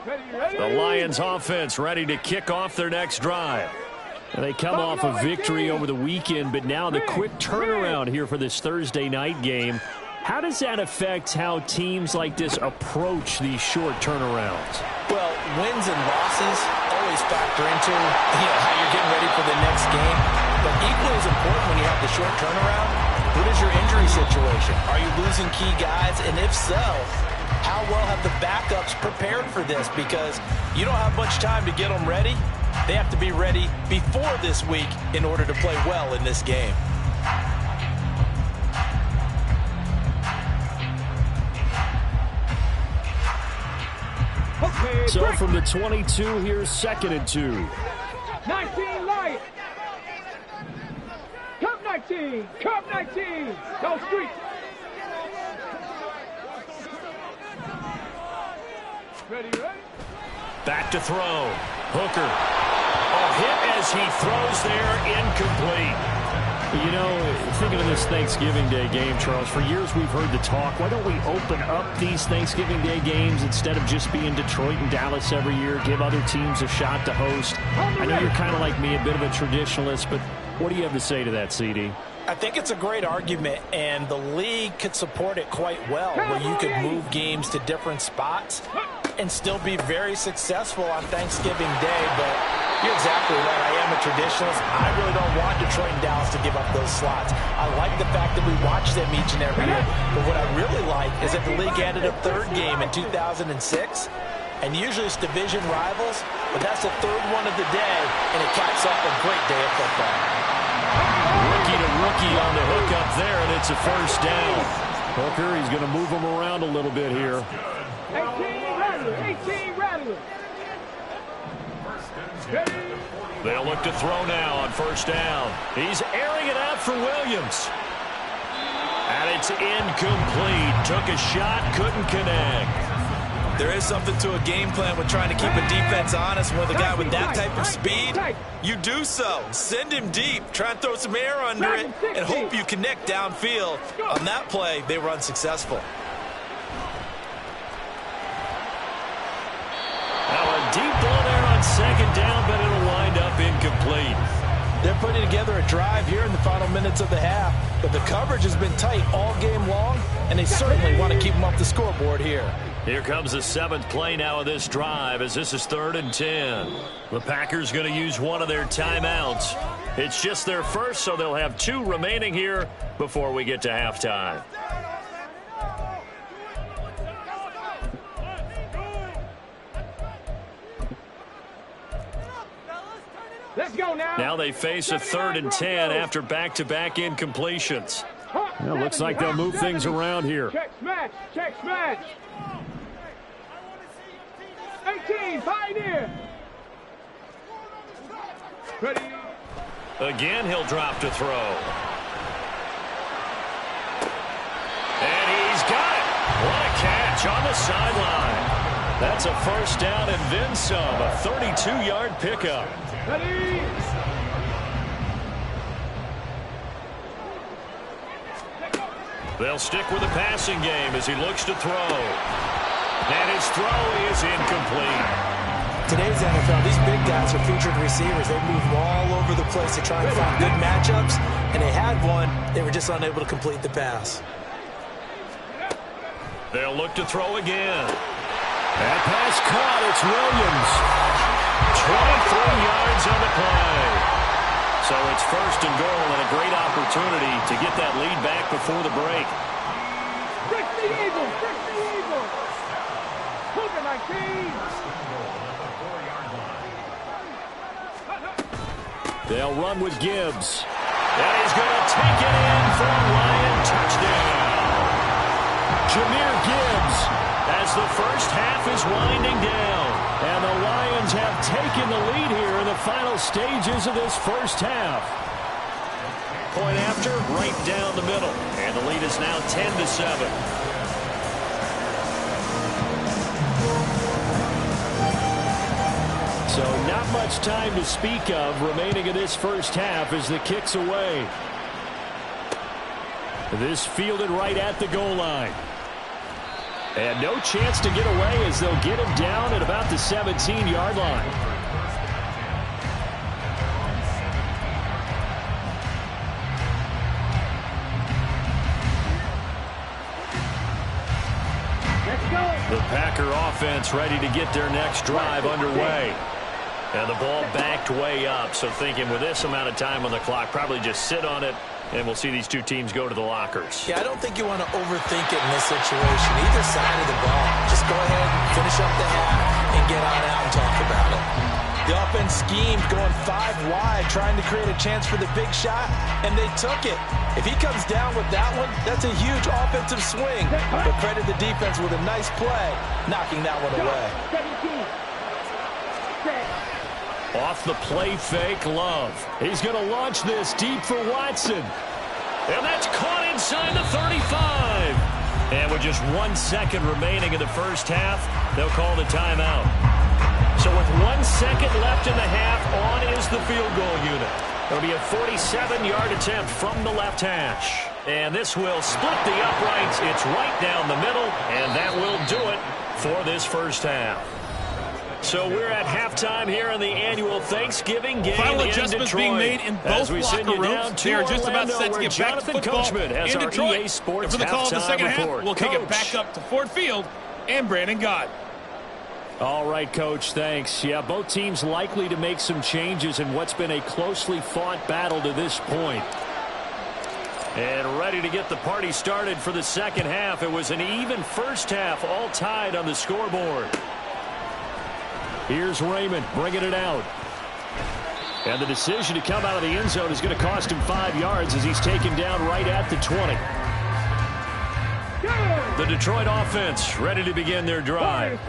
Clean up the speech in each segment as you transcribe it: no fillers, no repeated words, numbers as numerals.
The Lions offense ready to kick off their next drive. They come off a victory over the weekend, but now the quick turnaround here for this Thursday night game. How does that affect how teams like this approach these short turnarounds? Well, wins and losses always factor into how you're getting ready for the next game. But equally as important when you have the short turnaround, what is your injury situation? Are you losing key guys? And if so, how well have the backups prepared for this? Because you don't have much time to get them ready. They have to be ready before this week in order to play well in this game. So from the 22, here's 2nd and 2. 19 light. Cup 19. Cup 19. Go street. Ready. Back to throw. Hooker. A hit as he throws there, incomplete. You know, thinking of this Thanksgiving Day game, Charles, for years we've heard the talk, why don't we open up these Thanksgiving Day games instead of just being Detroit and Dallas every year, give other teams a shot to host? I know you're kind of like me, a bit of a traditionalist, but what do you have to say to that, CD? I think it's a great argument, and the league could support it quite well, where you could move games to different spots and still be very successful on Thanksgiving Day. But you're exactly right. I am a traditionalist. I really don't want Detroit and Dallas to give up those slots. I like the fact that we watch them each and every year. But what I really like is that the league added a third game in 2006. And usually it's division rivals, but that's the third one of the day, and it caps off a great day of football. Rookie to rookie on the hook up there, and it's a first down. Hooker, he's going to move him around a little bit here. 18 Rattler. 18 Rattler. They'll look to throw now on first down. He's airing it out for Williams. And it's incomplete. Took a shot, couldn't connect. There is something to a game plan with trying to keep a defense honest with a guy with that type of speed. You do so. Send him deep. Try and throw some air under it and hope you connect downfield. On that play, they were unsuccessful. Now a deep ball there on second down, but it'll wind up incomplete. They're putting together a drive here in the final minutes of the half, but the coverage has been tight all game long, and they certainly want to keep them off the scoreboard here. Here comes the 7th play now of this drive, as this is 3rd and 10. The Packers going to use one of their timeouts. It's just their first, so they'll have 2 remaining here before we get to halftime. Let's go now. Now they face a 3rd and 10 after back-to-back incompletions. Well, looks like they'll move things around here. Check smash. Check smash. 18, Pioneer. Ready. Again, he'll drop to throw. And he's got it. What a catch on the sideline. That's a first down and then some. A 32-yard pickup. Ready. They'll stick with the passing game as he looks to throw. And his throw is incomplete. Today's NFL, these big guys are featured receivers. They move all over the place to try and find good matchups, and they had one. They were just unable to complete the pass. They'll look to throw again. That pass caught. It's Williams. 23 yards on the play. So it's 1st and goal, and a great opportunity to get that lead back before the break. Brick the Eagle. Brick the Eagle. Hooker 19. They'll run with Gibbs. And he's going to take it in for a Lion touchdown. Jahmyr Gibbs as the first half is winding down. And the Lions have taken the lead here in the final stages of this first half. Point after, right down the middle. And the lead is now 10-7. So not much time to speak of remaining in this first half as the kick's away. This fielded right at the goal line. And no chance to get away as they'll get him down at about the 17-yard line. The Packer offense ready to get their next drive underway. And the ball backed way up, so thinking with this amount of time on the clock, probably just sit on it, and we'll see these two teams go to the lockers. Yeah, I don't think you want to overthink it in this situation. Either side of the ball, just go ahead, finish up the half, and get on out and talk about it. The offense schemed, going 5 wide, trying to create a chance for the big shot, and they took it. If he comes down with that one, that's a huge offensive swing. But credit the defense with a nice play, knocking that one away. Off the play fake, Love. He's going to launch this deep for Watson. And that's caught inside the 35. And with just 1 second remaining in the first half, they'll call the timeout. So with 1 second left in the half, on is the field goal unit. It'll be a 47-yard attempt from the left hash. And this will split the uprights. It's right down the middle, and that will do it for this first half. So we're at halftime here in the annual Thanksgiving game. Final in adjustments Detroit. being made in both locker rooms. They are just about set to get back to football in Detroit. And for the call of the second half, we'll kick it back up to Ford Field and Brandon Gott. All right, Coach, thanks. Yeah, both teams likely to make some changes in what's been a closely fought battle to this point. And ready to get the party started for the second half. It was an even first half, all tied on the scoreboard. Here's Raymond bringing it out. And the decision to come out of the end zone is going to cost him 5 yards as he's taken down right at the 20. The Detroit offense ready to begin their drive.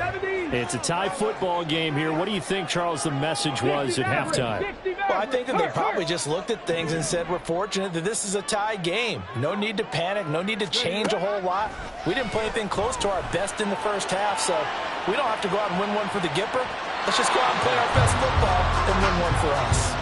It's a tie football game here. What do you think, Charles, the message was at halftime? Well, I think that they probably just looked at things and said, we're fortunate that this is a tie game. No need to panic. No need to change a whole lot. We didn't play anything close to our best in the first half, so we don't have to go out and win one for the Gipper. Let's just go out and play our best football and win one for us.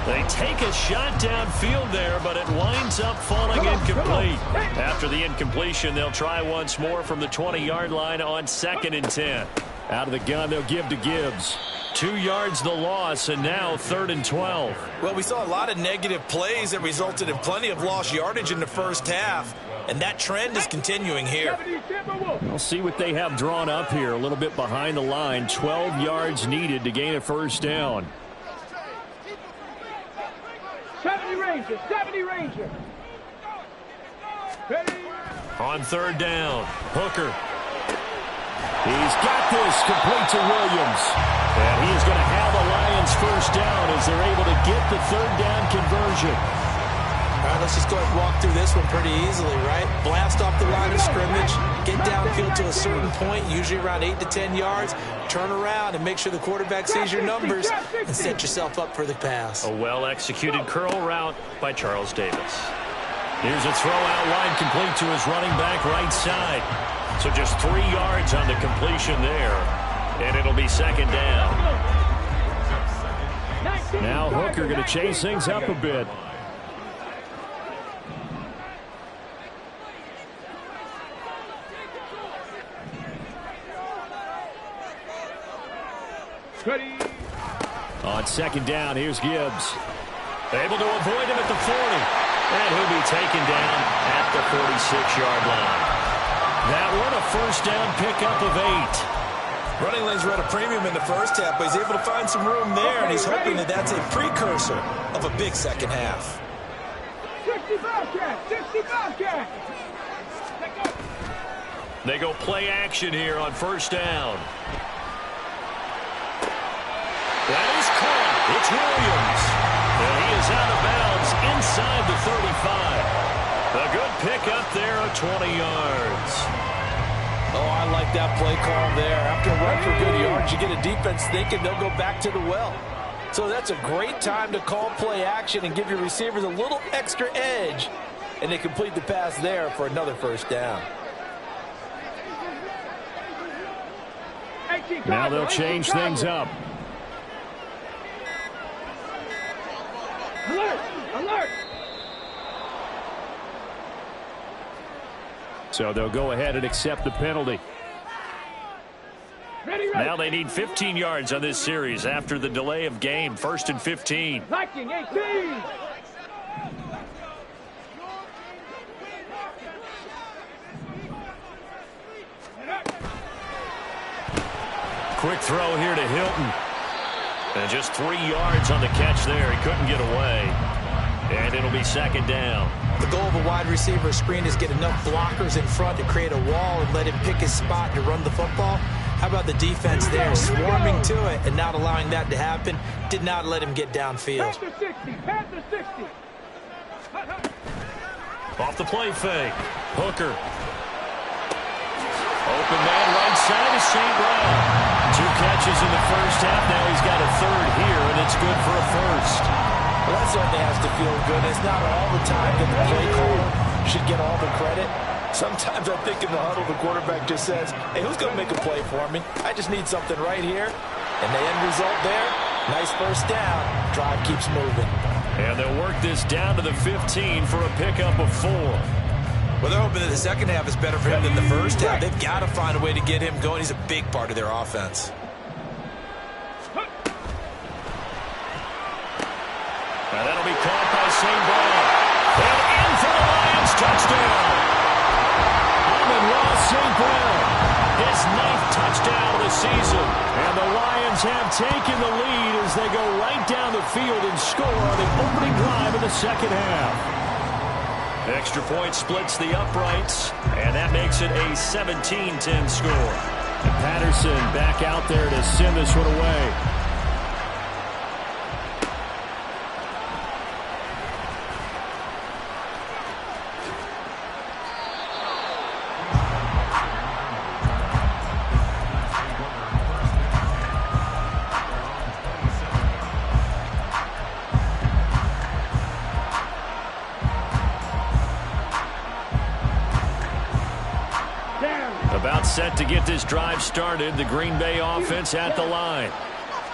They take a shot downfield there, but it winds up falling incomplete. After the incompletion, they'll try once more from the 20-yard line on 2nd and 10. Out of the gun, they'll give to Gibbs. 2 yards the loss, and now 3rd and 12. Well, we saw a lot of negative plays that resulted in plenty of lost yardage in the first half, and that trend is continuing here. We'll see what they have drawn up here. A little bit behind the line. 12 yards needed to gain a first down. 70 Ranger. Ready. On 3rd down, Hooker. He's got this complete to Williams. And he is going to have the Lions first down as they're able to get the 3rd down conversion. All right, let's just go ahead and walk through this one pretty easily, right? Blast off the line of scrimmage, get downfield to a certain point, usually around 8 to 10 yards, turn around and make sure the quarterback sees your numbers and set yourself up for the pass. A well-executed curl route by Charles Davis. Here's a throw out wide complete to his running back right side. So just 3 yards on the completion there. And it'll be 2nd down. Now Hooker going to chase things up a bit. Ready. On 2nd down, here's Gibbs. Able to avoid him at the 40. And he'll be taken down at the 46-yard line. That one a first down pickup of 8. Running lanes were at a premium in the first half, but he's able to find some room there, and he's hoping that that's a precursor of a big second half. 65 catch. They go play action here on first down. That is caught. It's Williams. And he is out of bounds inside the 35. A good pickup there of 20 yards. Oh, I like that play call there. After a run for good yards, you get a defense thinking they'll go back to the well. So that's a great time to call play action and give your receivers a little extra edge. And they complete the pass there for another first down. Now they'll change things up. Alert! So they'll go ahead and accept the penalty. Now they need 15 yards on this series after the delay of game. 1st and 15. Viking 18. Quick throw here to Hilton. And just 3 yards on the catch there. He couldn't get away. And it'll be 2nd down. The goal of a wide receiver screen is get enough blockers in front to create a wall and let him pick his spot to run the football. How about the defense there, swarming to it and not allowing that to happen? Did not let him get downfield. Panther 60. Panther 60. Off the play fake. Hooker. Open man right side is St. Brown. 2 catches in the first half. Now he's got a 3rd here, and it's good for a 1st. Well, that certainly has to feel good. It's not all the time that the play caller should get all the credit. Sometimes I think in the huddle, the quarterback just says, hey, who's going to make a play for me? I just need something right here. And the end result there, nice 1st down. Drive keeps moving. And they'll work this down to the 15 for a pickup of 4. Well, they're hoping that the second half is better for him than the first half. They've got to find a way to get him going. He's a big part of their offense. And that'll be caught by St. Brown. And in for the Lions, touchdown. Amon-Ra St. Brown, his 9th touchdown of the season. And the Lions have taken the lead as they go right down the field and score on the opening drive of the second half. Extra point splits the uprights, and that makes it a 17-10 score. And Patterson back out there to send this one away. Set to get this drive started. The Green Bay offense at the line.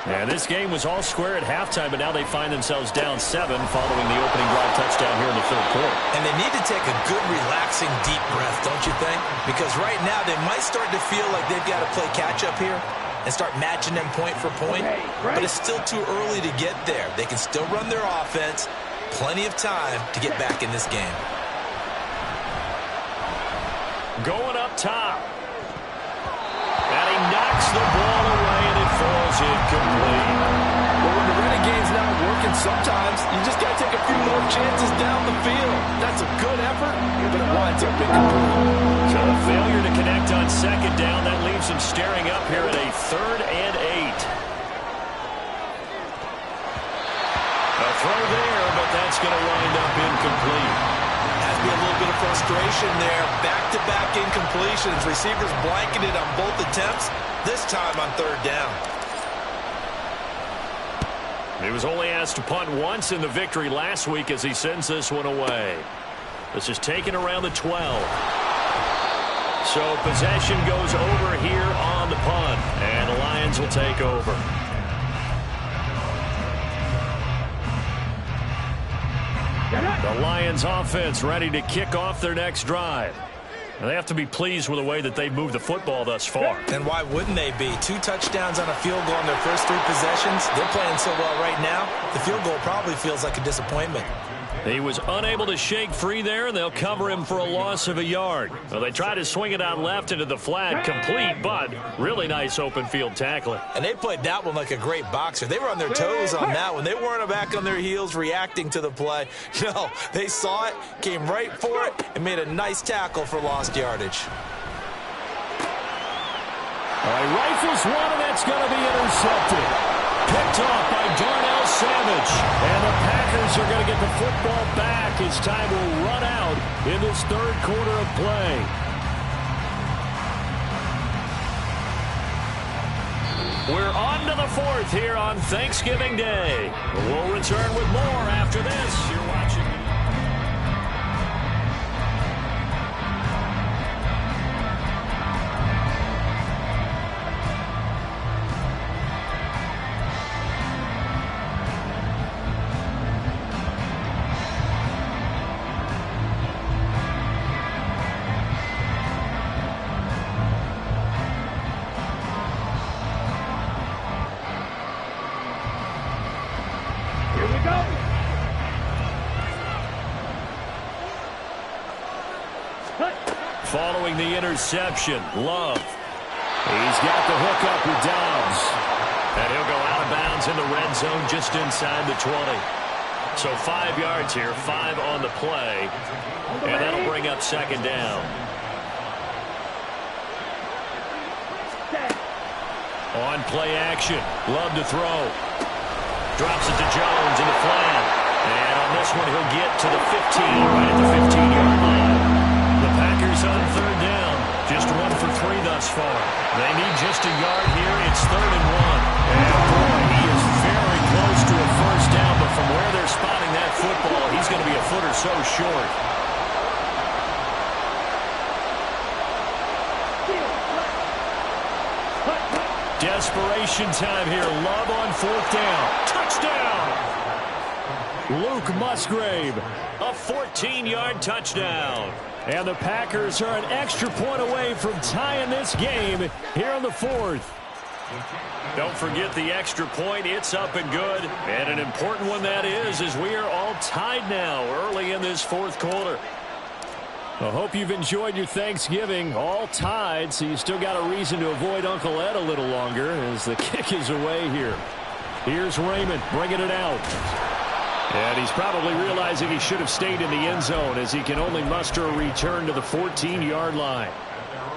And this game was all square at halftime, but now they find themselves down 7 following the opening drive touchdown here in the 3rd quarter. And they need to take a good, relaxing, deep breath, don't you think? Because right now they might start to feel like they've got to play catch-up here and start matching them point for point. But it's still too early to get there. They can still run their offense. Plenty of time to get back in this game. Going up top. And he knocks the ball away, and it falls incomplete. Well, when the running game's not working, sometimes you just got to take a few more chances down the field. That's a good effort, but it winds up incomplete. So a failure to connect on 2nd down. That leaves him staring up here at a 3rd and 8. A throw there, but that's going to wind up incomplete. Has to be a little bit of frustration there. Back-to-back incompletions. Receivers blanketed on both attempts, this time on 3rd down. He was only asked to punt once in the victory last week as he sends this one away. This is taken around the 12. So possession goes over here on the punt, and the Lions will take over. The Lions offense ready to kick off their next drive. And they have to be pleased with the way that they've moved the football thus far. And why wouldn't they be? 2 touchdowns on a field goal in their first 3 possessions. They're playing so well right now, the field goal probably feels like a disappointment. He was unable to shake free there, and they'll cover him for a loss of a yard. Well, they try to swing it out left into the flat, complete, but really nice open field tackling. And they played that one like a great boxer. They were on their toes on that one. They weren't back on their heels reacting to the play. No, they saw it, came right for it, and made a nice tackle for lost yardage. All right, rifles one, and that's going to be intercepted. Picked off by Darnell Savage. And the Packers are going to get the football back as time will run out in this 3rd quarter of play. We're on to the 4th here on Thanksgiving Day. We'll return with more after this. You're watching. Following the interception, Love. He's got the hook up with Dobbs. And he'll go out of bounds in the red zone just inside the 20. So 5 yards here, 5 on the play. And that'll bring up second down. On play action, Love to throw. Drops it to Jones in the flat. And on this one, he'll get to the 15, right at the 15-yard line. The Packers on third down. Just 1 for 3 thus far. They need just a yard here. It's 3rd and 1. And boy, he is very close to a first down, but from where they're spotting that football, he's going to be a foot or so short. Desperation time here. Love on 4th down. Touchdown! Luke Musgrave, a 14-yard touchdown. And the Packers are an extra point away from tying this game here on the 4th. Don't forget the extra point. It's up and good. And an important one that is, as we are all tied now early in this 4th quarter. I hope you've enjoyed your Thanksgiving. All tied, so you still got a reason to avoid Uncle Ed a little longer as the kick is away here. Here's Raymond bringing it out. And he's probably realizing he should have stayed in the end zone as he can only muster a return to the 14-yard line.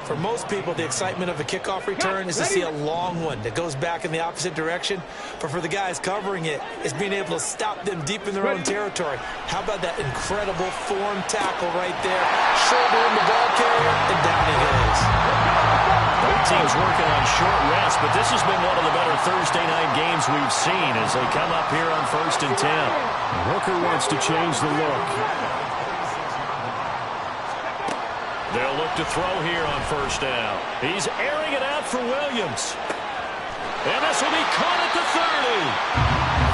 For most people, the excitement of a kickoff return is to see a long one that goes back in the opposite direction. But for the guys covering it, it's being able to stop them deep in their own territory. How about that incredible form tackle right there? Shoulder in the ball carrier, and down he goes. Both teams working on short rest, but this has been one of the better Thursday night games we've seen as they come up here on 1st and 10. Hooker wants to change the look. They'll look to throw here on 1st down. He's airing it out for Williams. And this will be caught at the 30.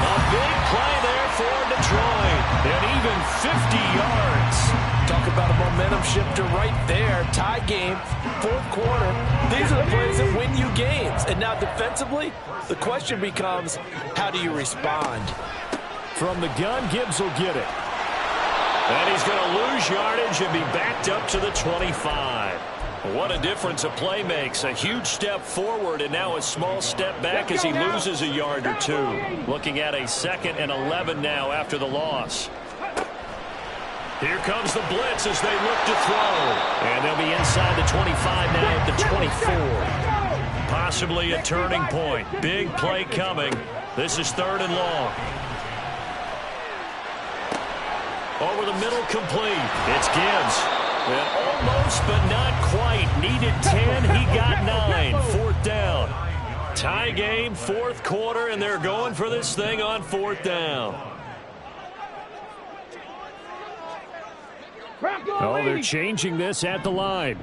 A big play there for Detroit. And even 50 yards. Talk about a momentum shifter right there. Tie game, 4th quarter. These are the plays that win you games. And now defensively, the question becomes, how do you respond? From the gun, Gibbs will get it. And he's going to lose yardage and be backed up to the 25. What a difference a play makes. A huge step forward and now a small step back as he loses a yard or 2. Looking at a 2nd and 11 now after the loss. Here comes the blitz as they look to throw. And they'll be inside the 25 now at the 24. Possibly a turning point. Big play coming. This is 3rd and long. Over the middle, complete. It's Gibbs. And almost, but not quite. Needed 10. He got 9. 4th down. Tie game, 4th quarter, and they're going for this thing on 4th down. Oh, they're changing this at the line.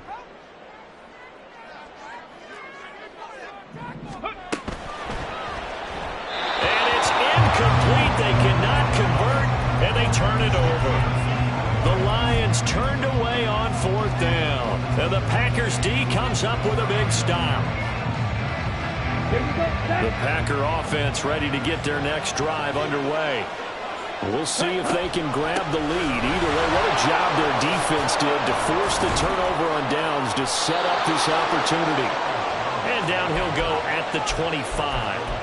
And it's incomplete. They cannot convert. And they turn it over. The Lions turned away on 4th down. And the Packers D comes up with a big stop. The Packer offense ready to get their next drive underway. We'll see if they can grab the lead. Either way, what a job their defense did to force the turnover on downs to set up this opportunity. And down he'll go at the 25.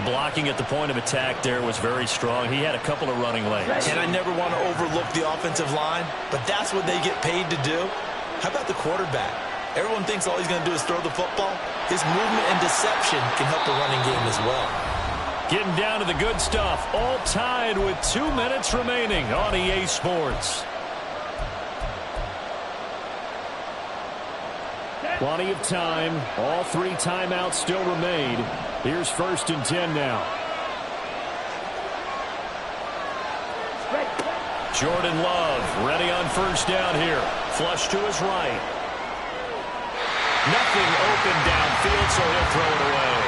Blocking at the point of attack there was very strong. He had a couple of running lanes. And I never want to overlook the offensive line, but that's what they get paid to do. How about the quarterback? Everyone thinks all he's going to do is throw the football. His movement and deception can help the running game as well. Getting down to the good stuff. All tied with 2 minutes remaining on EA Sports. Plenty of time. All 3 timeouts still remain. Here's 1st and 10 now. Jordan Love ready on 1st down here. Flush to his right. Nothing open downfield, so he'll throw it away.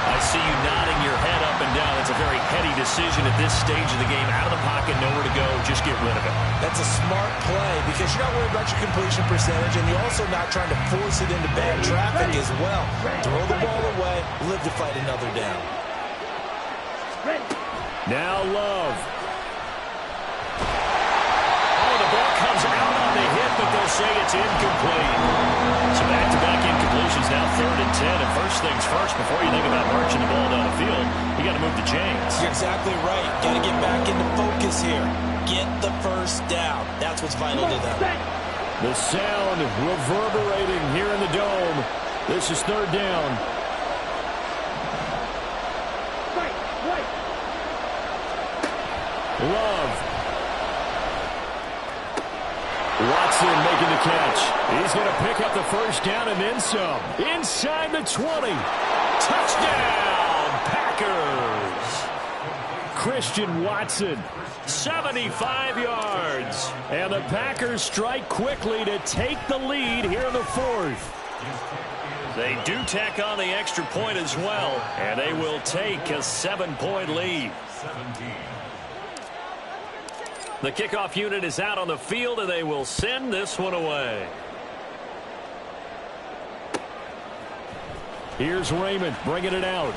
I see you nodding your head up and down. It's a very heady decision at this stage of the game. Out of the pocket, nowhere to go. Just get rid of it. That's a smart play because you're not worried about your completion percentage, and you're also not trying to force it into bad traffic as well. Throw the ball away, live to fight another down. Now Love. Oh, the ball comes out on the hit, but It's incomplete. So back-to-back incompletions, now 3rd and 10. And first things first, before you think about marching the ball down the field, you got to move the chains. You're exactly right. Got to get back into focus here. Get the first down. That's what's vital to them. The sound reverberating here in the dome. This is 3rd down. Love. Watson making the catch. He's going to pick up the first down and then some. Inside the 20. Touchdown, Packers. Christian Watson, 75 yards. And the Packers strike quickly to take the lead here in the 4th. They do tack on the extra point as well, and they will take a 7-point lead. The kickoff unit is out on the field, and they will send this one away. Here's Raymond bringing it out.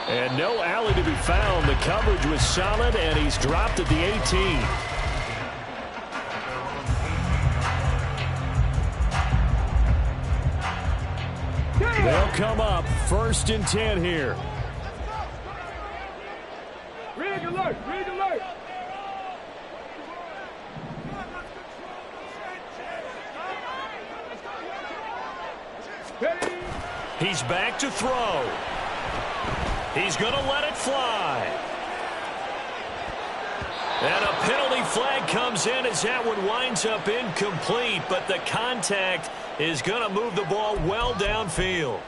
And no alley to be found. The coverage was solid, and he's dropped at the 18. They'll come up 1st and 10 here. Rig alert! Rig alert! He's back to throw. He's going to let it fly. And a penalty flag comes in as that one winds up incomplete, but the contact is going to move the ball well downfield.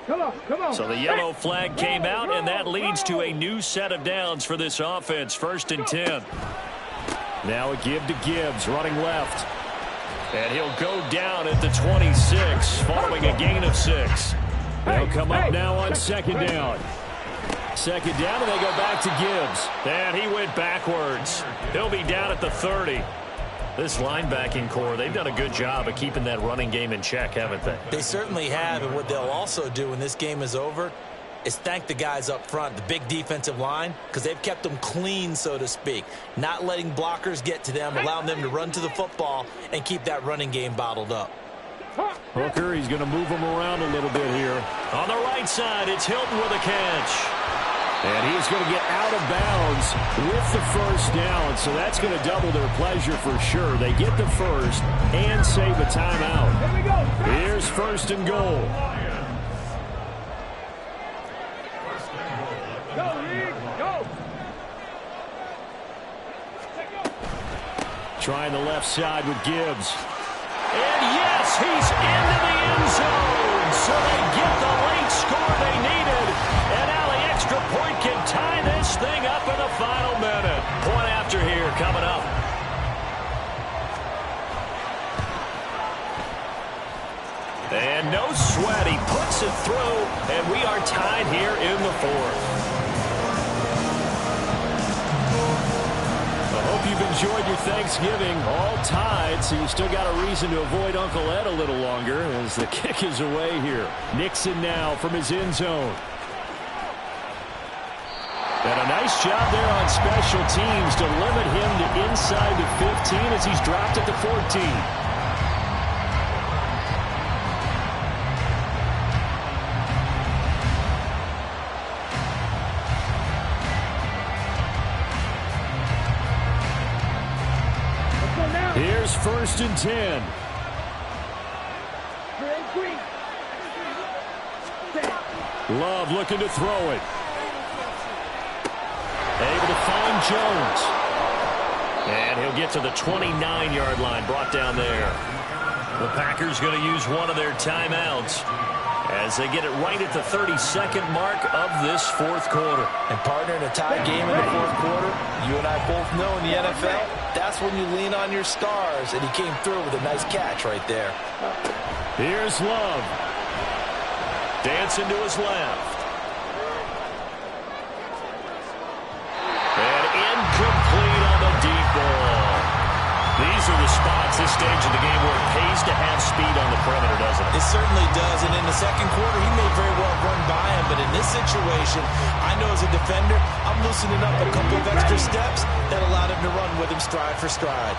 Come on. So the yellow flag came out, and that leads to a new set of downs for this offense. 1st and 10. Now a give to Gibbs, running left. And he'll go down at the 26, following a gain of 6. They'll come up now on 2nd down. 2nd down, and they go back to Gibbs. And he went backwards. He'll be down at the 30. This linebacking core, they've done a good job of keeping that running game in check, haven't they? They certainly have, and what they'll also do when this game is over is thank the guys up front, the big defensive line, because they've kept them clean, so to speak, not letting blockers get to them, allowing them to run to the football and keep that running game bottled up. Hooker, he's going to move him around a little bit here. On the right side, it's Hilton with a catch. And he's going to get out of bounds with the first down, so that's going to double their pleasure for sure. They get the first and save a timeout. Here's 1st and goal. Go. Trying the left side with Gibbs. And yes, he's into the end zone. So they get the late score they needed. And now the extra point can tie this thing up in the final minute. Point after here coming up. And no sweat. He puts it through. And we are tied here in the 4th. You've enjoyed your Thanksgiving, all tied, so you still got a reason to avoid Uncle Ed a little longer as the kick is away here. Nixon now from his end zone. And a nice job there on special teams to limit him to inside the 15 as he's dropped at the 14. Here's 1st and 10. Love looking to throw it. Able to find Jones. And he'll get to the 29-yard line, brought down there. The Packers going to use one of their timeouts as they get it right at the 32nd mark of this 4th quarter. And partner, in a tie game in the 4th quarter, you and I both know in the NFL, that's when you lean on your stars, and he came through with a nice catch right there. Here's Love. Dancing to his left. And incomplete on the deep ball. These are the spots, this stage of the game, where it pays to have speed on the perimeter, doesn't it? It certainly does, and in the 2nd quarter, he may very well run by him, but in this situation, I know as a defender, I'm loosening up a couple of extra steps that allowed him to run with him stride for stride.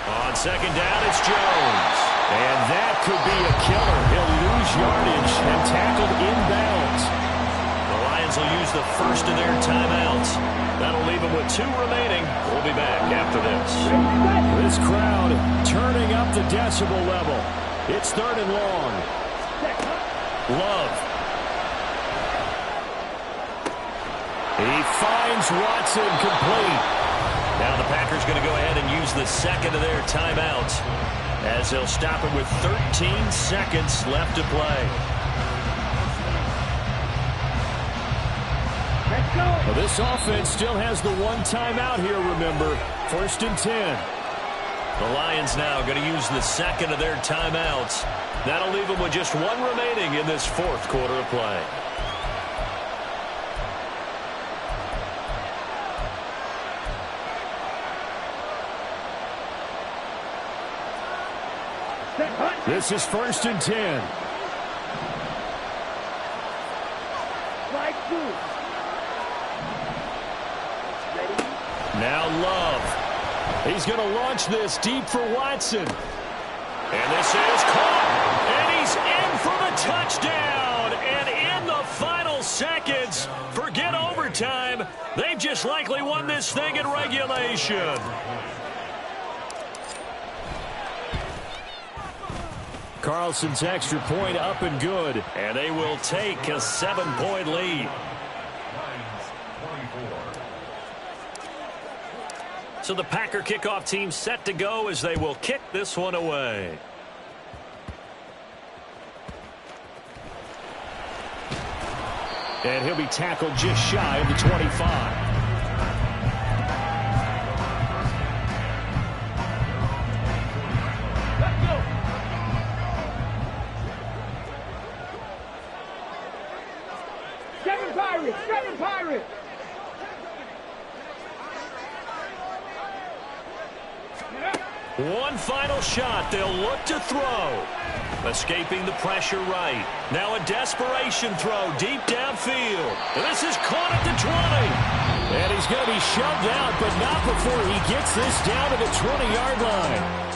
On second down, it's Jones. And that could be a killer. He'll lose yardage and tackled inbounds. The Lions will use the first of their timeouts. That'll leave them with 2 remaining. We'll be back after this. This crowd turning up the decibel level. It's 3rd and long. Love. He finds Watson complete. Now the Packers going to go ahead and use the second of their timeouts as they'll stop it with 13 seconds left to play. Well, this offense still has the 1 timeout here, remember. 1st and 10. The Lions now going to use the second of their timeouts. That'll leave them with just 1 remaining in this 4th quarter of play. This is 1st and 10. Now Love. He's going to launch this deep for Watson. And this is caught. And he's in for the touchdown. And in the final seconds, forget overtime. They've just likely won this thing in regulation. Carlson's extra point up and good. And they will take a 7-point lead. So the Packer kickoff team set to go as they will kick this one away. And he'll be tackled just shy of the 25. Seven Pirates! One final shot. They'll look to throw. Escaping the pressure right. Now a desperation throw deep downfield. And this is caught at the 20. And he's going to be shoved out, but not before he gets this down to the 20-yard line.